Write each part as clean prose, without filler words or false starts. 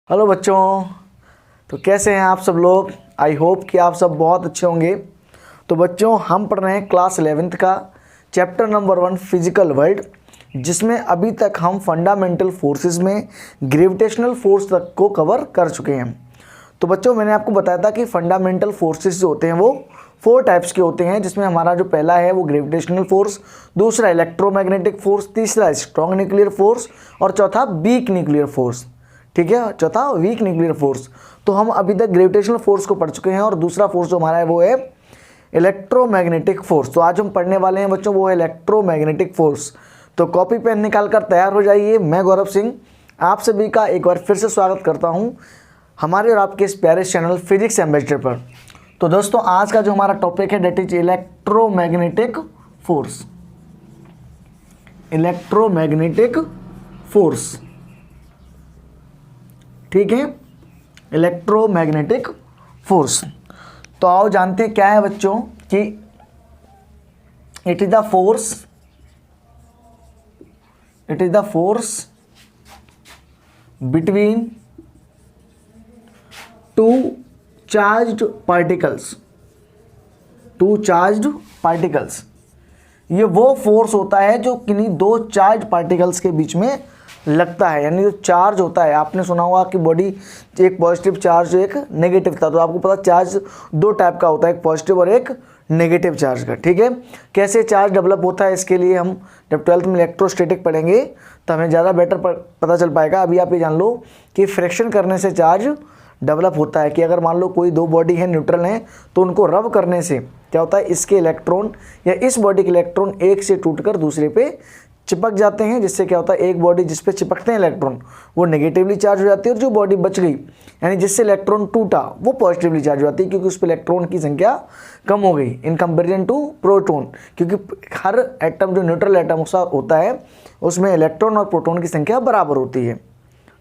Hello बच्चों, तो कैसे हैं आप सब लोग। आई होप कि आप सब बहुत अच्छे होंगे। तो बच्चों, हम पढ़ रहे हैं क्लास 11th का चैप्टर नंबर 1 फिजिकल वर्ल्ड, जिसमें अभी तक हम फंडामेंटल फोर्सेस में ग्रेविटेशनल फोर्स तक को कवर कर चुके हैं। तो बच्चों, मैंने आपको बताया था कि फंडामेंटल फोर्सेस जो होते हैं वो 4 टाइप्स के होते हैं, जिसमें हमारा जो पहला है वो ग्रेविटेशनल फोर्स, दूसरा इलेक्ट्रोमैग्नेटिक फोर्स, तीसरा स्ट्रॉन्ग न्यूक्लियर फोर्स और चौथा वीक न्यूक्लियर फोर्स। ठीक है, चौथा वीक न्यूक्लियर फोर्स। तो हम अभी तक ग्रेविटेशनल फोर्स को पढ़ चुके हैं और दूसरा फोर्स जो हमारा है वो है इलेक्ट्रोमैग्नेटिक फोर्स। तो आज हम पढ़ने वाले हैं बच्चों वो है इलेक्ट्रोमैग्नेटिक फोर्स। तो कॉपी पेन निकाल कर तैयार हो जाइए। मैं गौरव सिंह आप सभी का एक बार फिर से स्वागत करता हूं हमारे और आपके इस प्यारे चैनल फिजिक्स एम्बेसडर पर। तो दोस्तों, आज का जो हमारा टॉपिक है that is electromagnetic force. Electromagnetic force, ठीक है, इलेक्ट्रोमैग्नेटिक फोर्स। तो आओ जानते हैं क्या है बच्चों कि it is the force between two charged particles. ये वो फोर्स होता है जो किन्हीं दो चार्ज पार्टिकल्स के बीच में लगता है। यानी जो चार्ज होता है, आपने सुना होगा कि बॉडी एक पॉजिटिव चार्ज एक नेगेटिव था। तो आपको पता चार्ज दो टाइप का होता है, एक पॉजिटिव और एक नेगेटिव चार्ज का। ठीक है, कैसे चार्ज डेवलप होता है इसके लिए हम जब 12th में इलेक्ट्रोस्टैटिक पढ़ेंगे तो हमें ज़्यादा बेटर पता चल पाएगा। अभी आप ये जान लो कि फ्रिक्शन करने से चार्ज डेवलप होता है। कि अगर मान लो कोई दो बॉडी है न्यूट्रल हैं तो उनको रब करने से क्या होता है, इसके इलेक्ट्रॉन या इस बॉडी के इलेक्ट्रॉन एक से टूटकर दूसरे पे चिपक जाते हैं, जिससे क्या होता है एक बॉडी जिस पे चिपकते हैं इलेक्ट्रॉन वो नेगेटिवली चार्ज हो जाती है और जो बॉडी बच गई यानी जिससे इलेक्ट्रॉन टूटा वो पॉजिटिवली चार्ज हो जाती है, क्योंकि उस पर इलेक्ट्रॉन की संख्या कम हो गई इन कंपेरिजन टू प्रोटॉन। क्योंकि हर एटम जो न्यूट्रल एटम होता है उसमें इलेक्ट्रॉन और प्रोटॉन की संख्या बराबर होती है।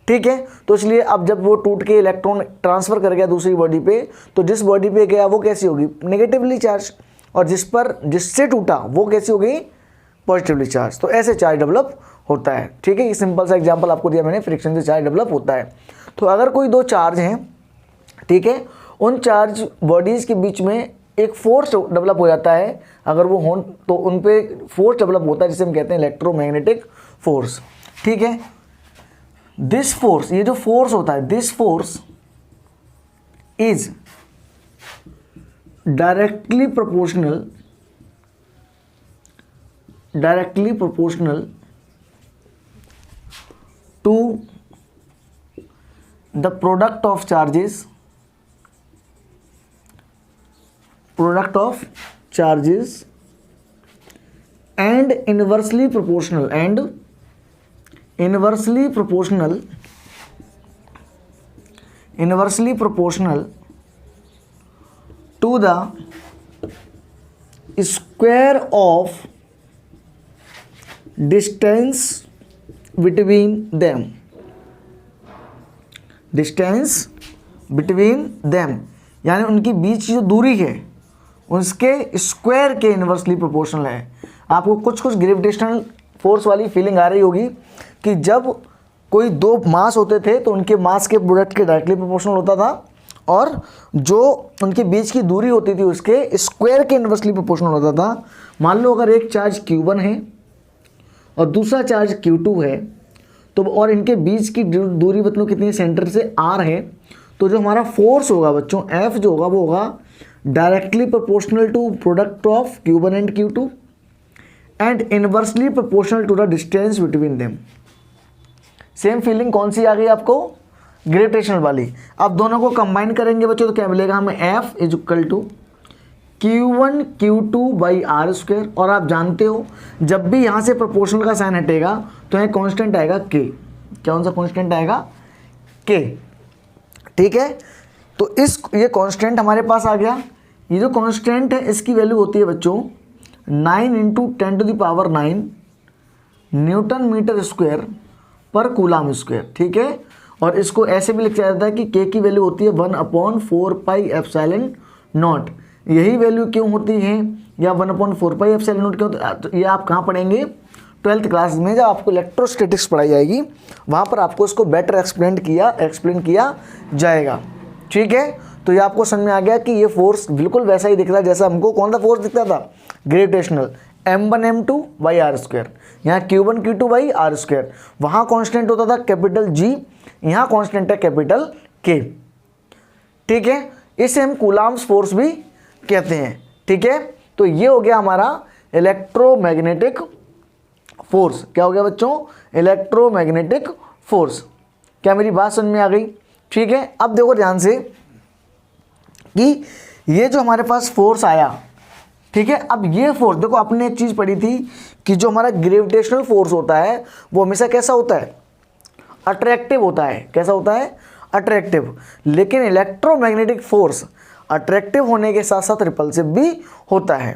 ठीक है, तो इसलिए अब जब वो टूट के इलेक्ट्रॉन ट्रांसफर कर गया दूसरी बॉडी पे, तो जिस बॉडी पे गया वो कैसी होगी, नेगेटिवली चार्ज, और जिससे टूटा वो कैसी हो गई, पॉजिटिवली चार्ज। तो ऐसे चार्ज डेवलप होता है। ठीक है, ये सिंपल सा एग्जांपल आपको दिया मैंने, फ्रिक्शन से चार्ज डेवलप होता है। तो अगर कोई दो चार्ज हैं, ठीक है, उन चार्ज बॉडीज के बीच में एक फोर्स डेवलप हो जाता है। अगर वो हों तो उन पे फोर्स डेवलप होता है जिसे हम कहते हैं इलेक्ट्रोमैग्नेटिक फोर्स। ठीक है, दिस फोर्स, ये जो फोर्स होता है, this force is directly proportional to the product of charges and inversely proportional to the square of distance between them. यानी उनकी बीच जो दूरी है उसके स्क्वायर के इन्वर्सली प्रोपोर्शनल है। आपको कुछ ग्रेविटेशनल फोर्स वाली फीलिंग आ रही होगी कि जब कोई दो मास होते थे तो उनके मास के प्रोडक्ट के डायरेक्टली प्रोपोर्शनल होता था, और जो उनके बीच की दूरी होती थी उसके स्क्वायर के इन्वर्सली प्रोपोर्शनल होता था। मान लो अगर एक चार्ज Q1 है और दूसरा चार्ज Q2 है, तो और इनके बीच की दूरी मतलब कितनी, सेंटर से R है, तो जो हमारा फोर्स होगा बच्चों F जो होगा वो होगा directly proportional to product of Q1 and Q2 and inversely proportional to the distance between them. Same feeling कौन सी आ गई आपको, ग्रेविटेशनल वाली। अब दोनों को कंबाइन करेंगे बच्चों तो क्या मिलेगा हमें, F is equal to Q1 Q2 by R square. और आप जानते हो जब भी यहाँ से प्रोपोर्शनल का साइन हटेगा तो यहाँ कांस्टेंट आएगा K। कौन सा कांस्टेंट आएगा, K। ठीक है, तो ये कांस्टेंट हमारे पास आ गया। ये जो कांस्टेंट है इसकी वैल्यू होती है बच्चों 9 × 10⁹ न्यूटन मीटर स्क्वायर पर कूलम स्क्वायर। ठीक है, और इसको ऐसे भी लिखा जाता है कि K की वैल्यू होती है 1/4πε0। यही वैल्यू क्यों होती है या 1/4πε0 क्यों, तो ये आप कहाँ पढ़ेंगे, 12th क्लास में जब आपको इलेक्ट्रोस्टैटिक्स पढ़ाई जाएगी वहाँ पर आपको इसको बेटर एक्सप्लेन किया जाएगा। ठीक है, तो ये आपको समझ में आ गया कि ये फोर्स बिल्कुल वैसा ही दिख रहा है जैसा हमको कौन सा फोर्स दिखता था, gravitational, m1 m2 by R square, यहाँ q1 q2 by R square. वहाँ कॉन्स्टेंट होता था कैपिटल G, यहाँ कॉन्स्टेंट है कैपिटल K। ठीक है, इसे हम कूलाम्स फोर्स भी कहते हैं। ठीक है, तो ये हो गया हमारा इलेक्ट्रोमैग्नेटिक फोर्स। क्या हो गया बच्चों, इलेक्ट्रोमैग्नेटिक फोर्स। क्या मेरी बात समझ में आ गई? ठीक है, अब देखो ध्यान से कि ये जो हमारे पास फोर्स आया, ठीक है, अब ये फोर्स देखो, आपने एक चीज़ पढ़ी थी कि जो हमारा ग्रेविटेशनल फोर्स होता है वो हमेशा कैसा होता है, अट्रैक्टिव होता है। कैसा होता है, अट्रैक्टिव। लेकिन इलेक्ट्रोमैग्नेटिक फोर्स अट्रैक्टिव होने के साथ साथ रिपल्सिव भी होता है।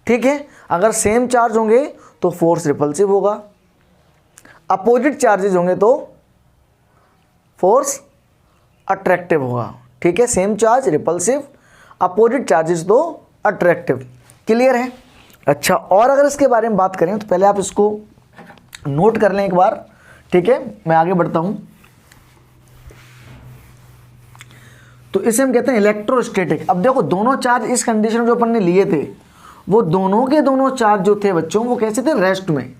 ठीक है, अगर सेम चार्ज होंगे तो फोर्स रिपल्सिव होगा, अपोजिट चार्जेस होंगे तो फोर्स अट्रैक्टिव होगा। ठीक है, same charge repulsive, opposite charges तो अट्रैक्टिव। क्लियर है? अच्छा, और अगर इसके बारे में बात करें तो पहले आप इसको नोट कर लें एक बार। ठीक है, मैं आगे बढ़ता हूं। तो इसे हम कहते हैं इलेक्ट्रोस्टैटिक। अब देखो, दोनों चार्ज इस कंडीशन जो अपन ने लिए थे वो दोनों के दोनों चार्ज जो थे बच्चों वो कैसे थे, रेस्ट में।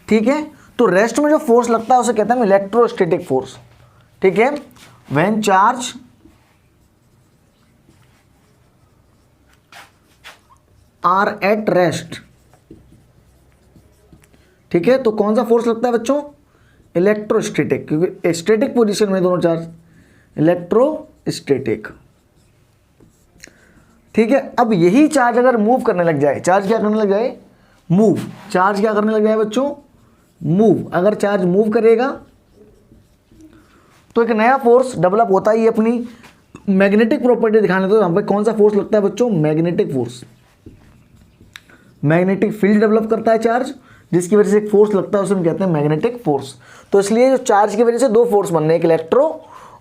ठीक है, तो रेस्ट में जो फोर्स लगता है उसे कहते हैं इलेक्ट्रोस्टैटिक फोर्स। ठीक है, when charge are at rest. ठीक है, तो कौन सा फोर्स लगता है बच्चों, इलेक्ट्रोस्टैटिक, क्योंकि स्टैटिक पोजीशन में दोनों चार्ज, इलेक्ट्रोस्टैटिक। ठीक है, अब यही चार्ज अगर मूव करने लग जाए, चार्ज क्या करने लग जाए, मूव। चार्ज क्या करने लग जाए बच्चों, मूव। अगर चार्ज मूव करेगा तो एक नया फोर्स डेवलप होता है। ये अपनी मैग्नेटिक प्रॉपर्टी दिखाने तो यहाँ पे कौन सा फोर्स लगता है बच्चों, magnetic force. Magnetic field develop करता है चार्ज, जिसकी वजह से एक फोर्स लगता है, उसे हम कहते हैं मैग्नेटिक फोर्स। तो इसलिए जो चार्ज की वजह से दो फोर्स बनने, एक इलेक्ट्रो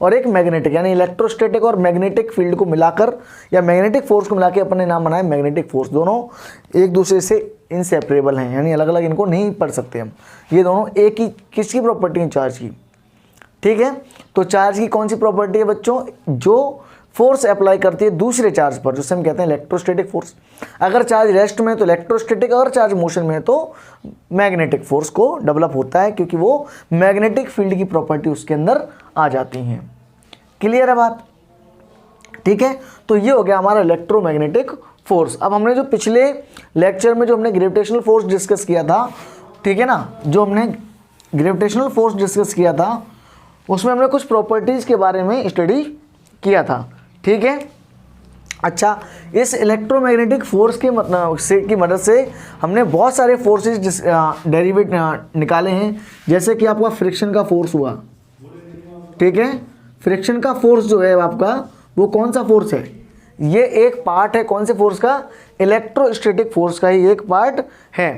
और एक मैग्नेटिक, यानी इलेक्ट्रोस्टैटिक और मैग्नेटिक फील्ड को मिलाकर या मैग्नेटिक फोर्स को मिलाकर अपने नाम बनाए मैग्नेटिक फोर्स। दोनों एक दूसरे से इनसेपरेबल हैं, यानी अलग अलग इनको नहीं पढ़ सकते हम। ये दोनों एक ही किसकी प्रॉपर्टी है, चार्ज की। ठीक है, तो चार्ज की कौन सी प्रॉपर्टी है बच्चों, जो फोर्स अप्लाई करती है दूसरे चार्ज पर, जिसे हम कहते हैं इलेक्ट्रोस्टैटिक फोर्स। अगर चार्ज रेस्ट में है तो इलेक्ट्रोस्टैटिक, और चार्ज मोशन में है तो मैग्नेटिक फोर्स को डेवलप होता है, क्योंकि वो मैग्नेटिक फील्ड की प्रॉपर्टी उसके अंदर आ जाती हैं। क्लियर है बात? ठीक है, तो ये हो गया हमारा इलेक्ट्रोमैग्नेटिक फोर्स। अब हमने जो पिछले लेक्चर में जो हमने ग्रेविटेशनल फोर्स डिस्कस किया था, ठीक है ना, जो हमने ग्रेविटेशनल फोर्स डिस्कस किया था उसमें हमने कुछ प्रॉपर्टीज़ के बारे में स्टडी किया था। ठीक है, अच्छा, इस इलेक्ट्रोमैग्नेटिक फोर्स के की मदद से हमने बहुत सारे फोर्सेज डेरिवेट निकाले हैं, जैसे कि आपका फ्रिक्शन का फोर्स हुआ। ठीक है, फ्रिक्शन का फोर्स जो है आपका वो कौन सा फोर्स है, ये एक पार्ट है कौन से फोर्स का, इलेक्ट्रोस्टैटिक फोर्स का ही एक पार्ट है।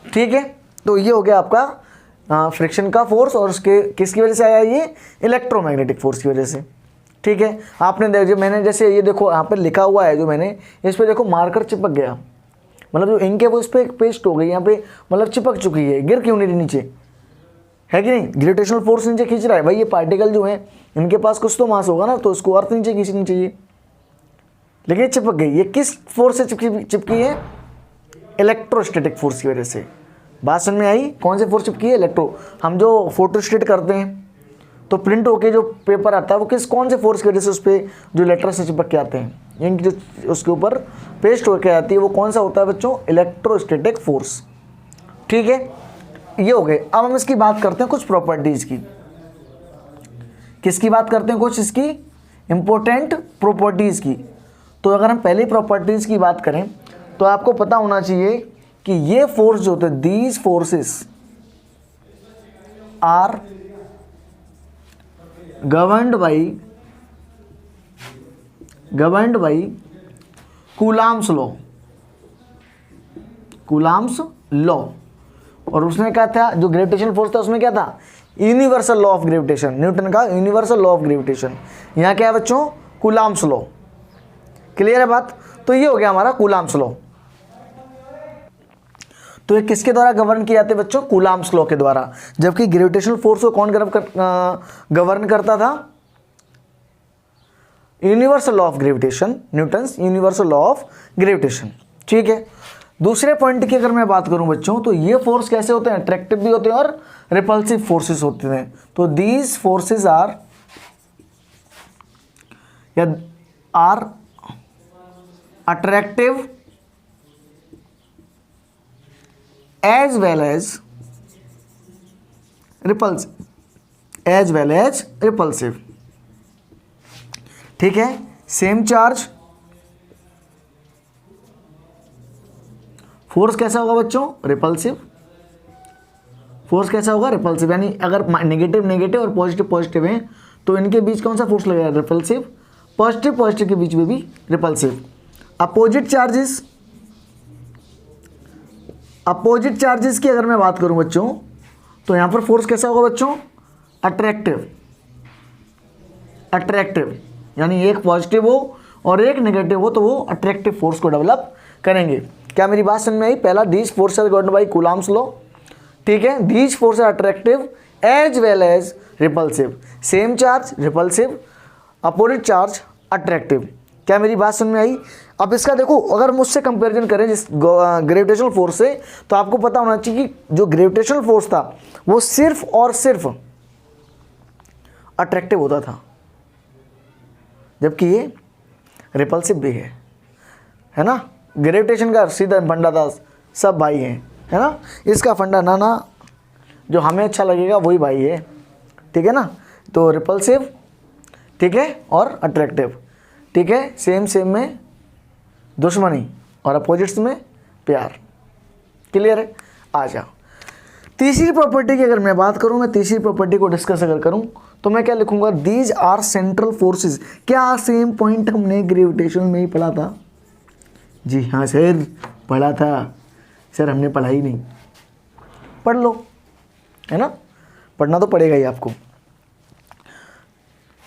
ठीक है, तो ये हो गया आपका फ्रिक्शन का फोर्स, और उसके किसकी वजह से आया, ये इलेक्ट्रोमैग्नेटिक फोर्स की वजह से। ठीक है, आपने देखो, मैंने जैसे ये देखो यहाँ पर लिखा हुआ है, जो मैंने इस पर देखो मार्कर चिपक गया, मतलब जो इंक है वो इस पर पेस्ट हो गई, यहाँ पे मतलब चिपक चुकी है, गिर क्यों नहीं रही नीचे, है कि नहीं, ग्रेविटेशनल फोर्स नीचे खींच रहा है भाई। ये पार्टिकल जो है इनके पास कुछ तो मास होगा ना, तो इसको अर्थ नीचे खींचनी चाहिए, लेकिन ये चिपक गई। ये किस फोर्स से चिपकी है, इलेक्ट्रोस्टैटिक फोर्स की वजह से। बात समझ में आई, कौन से फोर्स चिपकी है, इलेक्ट्रो। हम जो फोटोस्टेट करते हैं तो प्रिंट होके जो पेपर आता है वो कौन से फोर्स की वजह से उस पर जो लेटर से चिपक के आते हैं, इंक जो उसके ऊपर पेस्ट होके आती है, वो कौन सा होता है बच्चों, इलेक्ट्रोस्टैटिक फोर्स। ठीक है, ये हो गए। अब हम इसकी बात करते हैं कुछ प्रॉपर्टीज़ की। किसकी बात करते हैं, कुछ इसकी इंपॉर्टेंट प्रॉपर्टीज़ की। तो अगर हम पहली प्रॉपर्टीज़ की बात करें तो आपको पता होना चाहिए कि ये फोर्स जो होते हैं, these forces are governed by Coulomb's law. और उसने क्या था, जो ग्रेविटेशन फोर्स था उसमें क्या था, universal law of gravitation, Newton का यूनिवर्सल लॉ ऑफ ग्रेविटेशन। यहाँ क्या है बच्चों, कूलाम्स लॉ। क्लियर है बात? तो ये हो गया हमारा कूलाम्स लॉ। तो ये किसके द्वारा गवर्न किए जाते हैं बच्चों? कूलाम्स लॉ के द्वारा। जबकि ग्रेविटेशनल फोर्स को कौन गवर्न करता था? Universal law of gravitation, Newton's universal law of gravitation. ठीक है, दूसरे पॉइंट की अगर मैं बात करूं बच्चों, तो ये फोर्स कैसे होते हैं? अट्रैक्टिव भी होते हैं और रिपल्सिव फोर्सेस होते हैं। तो these forces are attractive as well as repulsive, ठीक है। सेम चार्ज, फोर्स कैसा होगा बच्चों? रिपल्सिव। फोर्स कैसा होगा? रिपल्सिव। यानी अगर नेगेटिव नेगेटिव और पॉजिटिव पॉजिटिव हैं तो इनके बीच कौन सा फोर्स लगेगा? रिपल्सिव। पॉजिटिव पॉजिटिव के बीच में भी रिपल्सिव। अपोजिट चार्जेस की अगर मैं बात करूं बच्चों, तो यहां पर फोर्स कैसा होगा बच्चों? अट्रैक्टिव, यानी एक पॉजिटिव हो और एक नेगेटिव हो तो वो अट्रैक्टिव फोर्स को डेवलप करेंगे। क्या मेरी बात समझ में आई? पहला, these force are governed by Coulomb's law, ठीक है। These force are attractive as well as repulsive. Same charge repulsive, opposite charge attractive. क्या मेरी बात समझ में आई? अब इसका देखो, अगर मुझसे कंपैरिजन करें जिस ग्रेविटेशनल फोर्स से, तो आपको पता होना चाहिए कि जो ग्रेविटेशनल फोर्स था वो सिर्फ और सिर्फ अट्रैक्टिव होता था, जबकि ये रिपल्सिव भी है ना। ग्रेविटेशन का सीधा फंडा था, सब भाई हैं, है ना। इसका फंडा ना जो हमें अच्छा लगेगा वही भाई है, ठीक है ना। तो रिपल्सिव, ठीक है, और अट्रैक्टिव, ठीक है। सेम में दुश्मनी और अपोजिट्स में प्यार। क्लियर है? आ जाओ तीसरी प्रॉपर्टी की अगर मैं बात करूं, मैं तीसरी प्रॉपर्टी को डिस्कस अगर करूं तो मैं क्या लिखूंगा? These are central forces. क्या सेम पॉइंट हमने ग्रेविटेशन में ही पढ़ा था? जी हाँ सर, पढ़ा था सर, हमने पढ़ा ही नहीं। पढ़ लो, है ना, पढ़ना तो पड़ेगा ही आपको।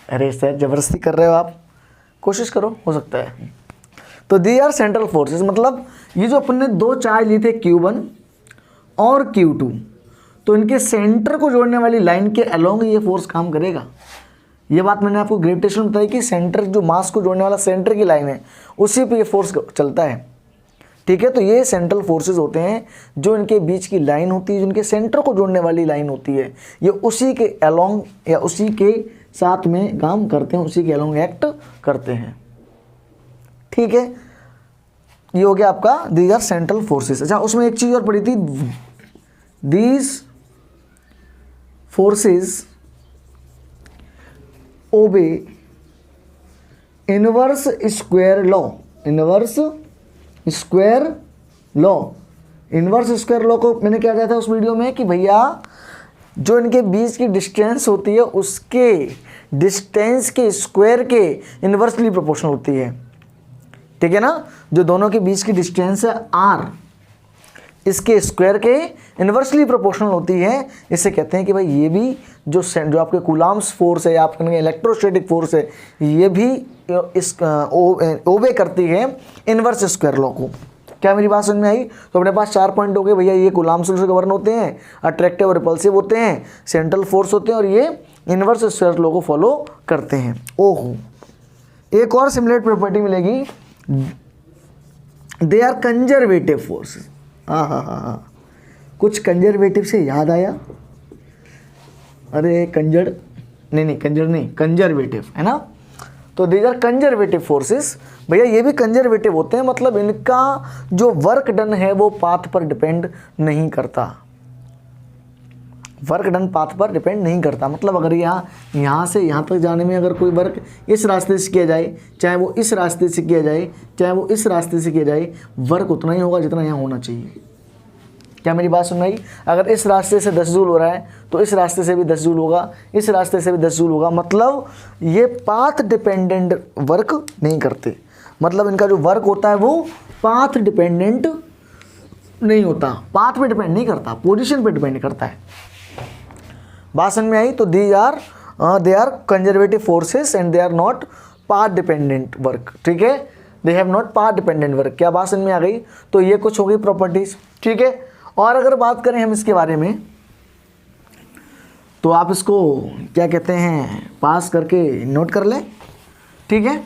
अरे सर जबरदस्ती कर रहे हो आप, कोशिश करो, हो सकता है। तो दी आर सेंट्रल फोर्सेस, मतलब ये जो अपन ने दो चार्ज लिए थे Q1 और Q2, तो इनके सेंटर को जोड़ने वाली लाइन के अलोंग ये फोर्स काम करेगा। ये बात मैंने आपको ग्रेविटेशन में बताई कि सेंटर, जो मास को जोड़ने वाला सेंटर की लाइन है, उसी पे ये फोर्स चलता है, ठीक है। तो ये सेंट्रल फोर्सेस होते हैं जो इनके बीच की लाइन होती है, जिनके सेंटर को जोड़ने वाली लाइन होती है, ये उसी के अलोंग या उसी के साथ में काम करते हैं, उसी के अलोंग एक्ट करते हैं, ठीक है। ये हो गया आपका दीज आर सेंट्रल फोर्सेस। अच्छा, उसमें एक चीज और पढ़ी थी, these forces obey inverse square law. Inverse square law को मैंने क्या कहा था उस वीडियो में कि भैया जो इनके बीच की डिस्टेंस होती है उसके डिस्टेंस के स्क्वायर के इन्वर्सली प्रोपोर्शनल होती है, ठीक है ना। जो दोनों के बीच की डिस्टेंस है r, इसके स्क्वायर के इन्वर्सली प्रोपोर्शनल होती है। इससे कहते हैं कि भाई ये भी जो आपके कूलाम्स फोर्स है या आप कहेंगे इलेक्ट्रोस्टैटिक फोर्स है, ये भी इस ओबे करती है इन्वर्स स्क्वायर लॉ को। क्या मेरी बात समझ में आई? तो अपने पास 4 पॉइंट हो गए भैया। ये कूलाम्स लॉ से गवर्न होते हैं, अट्रैक्टिव और रिपल्सिव होते हैं, सेंट्रल फोर्स होते हैं, और ये इन्वर्स स्क्वायर लॉ को फॉलो करते हैं। ओहो, एक और सिमिलर प्रॉपर्टी मिलेगी, दे आर कंजर्वेटिव फोर्सेस। हाँ, कुछ कंजर्वेटिव से याद आया, अरे कंजर्वेटिव है ना। तो दीज आर कंजर्वेटिव फोर्सेस। भैया ये भी कंजर्वेटिव होते हैं, मतलब इनका जो वर्क डन है वो पाथ पर डिपेंड नहीं करता। वर्क डन पाथ पर डिपेंड नहीं करता, मतलब अगर यहाँ से यहाँ तक जाने में अगर कोई वर्क इस रास्ते से किया जाए, चाहे वो इस रास्ते से किया जाए, चाहे वो इस रास्ते से किया जाए, वर्क उतना ही होगा जितना यहाँ होना चाहिए। क्या मेरी बात सुन रही? अगर इस रास्ते से 10 जूल हो रहा है तो इस रास्ते से भी 10 जूल होगा, इस रास्ते से भी 10 जूल होगा। मतलब ये पाथ डिपेंडेंट वर्क नहीं करते, मतलब इनका जो वर्क होता है वो पाथ डिपेंडेंट नहीं होता, पाथ पे डिपेंड नहीं करता, पोजीशन पे डिपेंड करता है। बात समझ में आई? तो they are conservative forces and they are not path dependent work, ठीक है। They have not path dependent work. क्या बात समझ में आ गई? तो ये कुछ हो गई प्रॉपर्टीज, ठीक है। और अगर बात करें हम इसके बारे में तो आप इसको क्या कहते हैं पास करके नोट कर लें, ठीक है।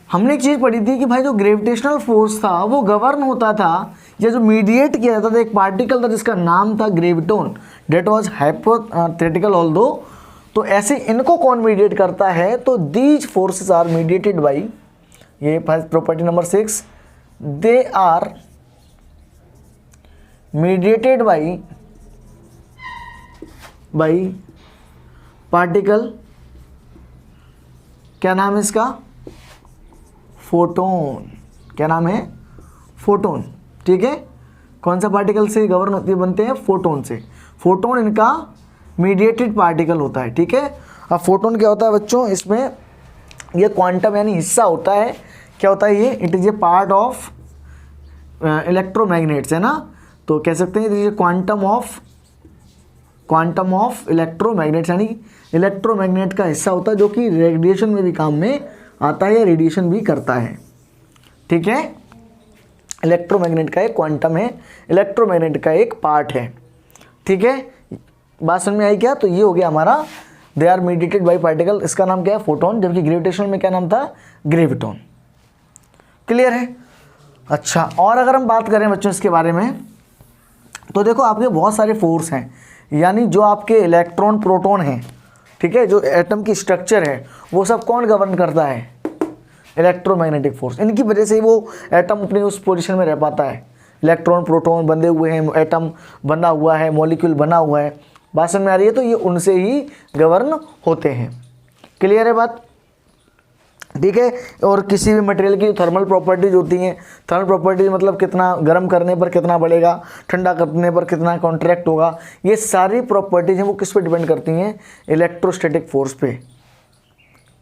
हमने एक चीज़ पढ़ी थी कि भाई जो ग्रेविटेशनल फोर्स था वो गवर्न होता था या जो मीडिएट किया जाता था, एक पार्टिकल था जिसका नाम था graviton, that was hypothetical although. तो ऐसे इनको कौन मीडिएट करता है, तो these forces are mediated by, ये property number 6, they are mediated by particle, क्या नाम है इसका, फोटोन। क्या नाम है, फोटोन, ठीक है। कौन सा पार्टिकल से गवर्न होती है, बनते हैं फोटोन से। फोटोन इनका मीडिएटेड पार्टिकल होता है, ठीक है। अब फोटोन क्या होता है बच्चों, इसमें ये क्वांटम यानी हिस्सा होता है, क्या होता है ये, it is a part of electromagnets, है ना। तो कह सकते हैं it is a quantum of electromagnets, यानी इलेक्ट्रोमैग्नेट का हिस्सा होता है जो कि रेडिएशन में भी काम में आता है या रेडिएशन भी करता है, ठीक है। इलेक्ट्रोमैग्नेट का एक क्वांटम है, इलेक्ट्रोमैग्नेट का एक पार्ट है, ठीक है। बात समझ में आई क्या, तो ये हो गया हमारा they are mediated by particle, इसका नाम क्या है फोटोन, जबकि ग्रेविटेशनल में क्या नाम था, ग्रेविटोन। क्लियर है। अच्छा, और अगर हम बात करें बच्चों इसके बारे में तो देखो आपके बहुत सारे फोर्स हैं, यानी जो आपके इलेक्ट्रॉन प्रोटॉन हैं, ठीक है, जो एटम की स्ट्रक्चर है वो सब कौन गवर्न करता है, इलेक्ट्रोमैग्नेटिक फोर्स। इनकी वजह से ही वो एटम अपनी उस पोजीशन में रह पाता है। इलेक्ट्रॉन प्रोटॉन बंधे हुए हैं, एटम बना हुआ है, मॉलिक्यूल बना हुआ है, बात समझ में आ रही है। तो ये उनसे ही गवर्न होते हैं। क्लियर है बात, ठीक है। और किसी भी मटेरियल की थर्मल प्रॉपर्टीज होती हैं, थर्मल प्रॉपर्टीज मतलब कितना गर्म करने पर कितना बढ़ेगा, ठंडा करने पर कितना कॉन्ट्रैक्ट होगा, ये सारी प्रॉपर्टीज हैं वो किस पे डिपेंड करती हैं, इलेक्ट्रोस्टैटिक फोर्स पे,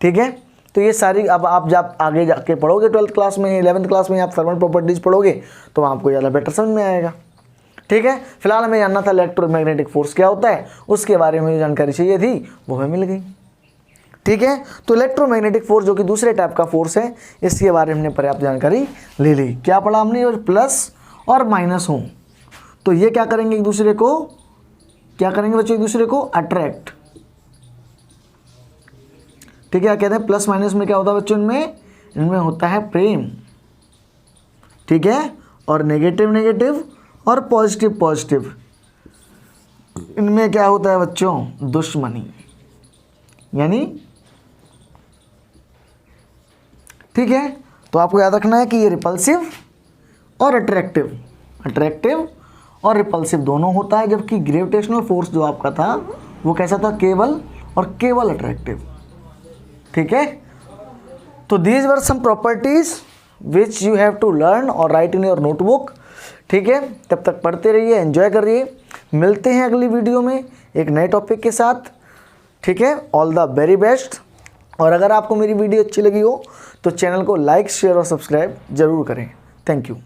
ठीक है। तो ये सारी अब आप जब आगे जाके पढ़ोगे 12th क्लास में, 11th क्लास में आप थर्मल प्रॉपर्टीज पढ़ोगे तो आपको ज़्यादा बेटर समझ में आएगा, ठीक है। फिलहाल हमें जानना था इलेक्ट्रोमैग्नेटिक फोर्स क्या होता है, उसके बारे में जो जानकारी चाहिए थी वो हमें मिल गई, ठीक है। तो इलेक्ट्रोमैग्नेटिक फोर्स जो कि दूसरे टाइप का फोर्स है, इसके बारे में हमने पर्याप्त जानकारी ले ली। क्या पढ़ा हमने, और प्लस और माइनस हो तो ये क्या करेंगे, एक दूसरे को क्या करेंगे बच्चों, एक दूसरे को अट्रैक्ट, ठीक है। क्या कहते हैं प्लस माइनस में क्या होता है बच्चों, इनमें होता है प्रेम, ठीक है। और नेगेटिव नेगेटिव और पॉजिटिव पॉजिटिव, इनमें क्या होता है बच्चों, दुश्मनी, यानी, ठीक है। तो आपको याद रखना है कि ये रिपल्सिव और अट्रैक्टिव और रिपल्सिव दोनों होता है, जबकि ग्रेविटेशनल फोर्स जो आपका था वो कैसा था, केवल और केवल अट्रैक्टिव, ठीक है। तो these were some properties which you have to learn और राइट इन योर नोटबुक, ठीक है। तब तक पढ़ते रहिए, एंजॉय करिए, मिलते हैं अगली वीडियो में एक नए टॉपिक के साथ, ठीक है। All the very best. और अगर आपको मेरी वीडियो अच्छी लगी हो तो चैनल को लाइक शेयर और सब्सक्राइब जरूर करें। Thank you.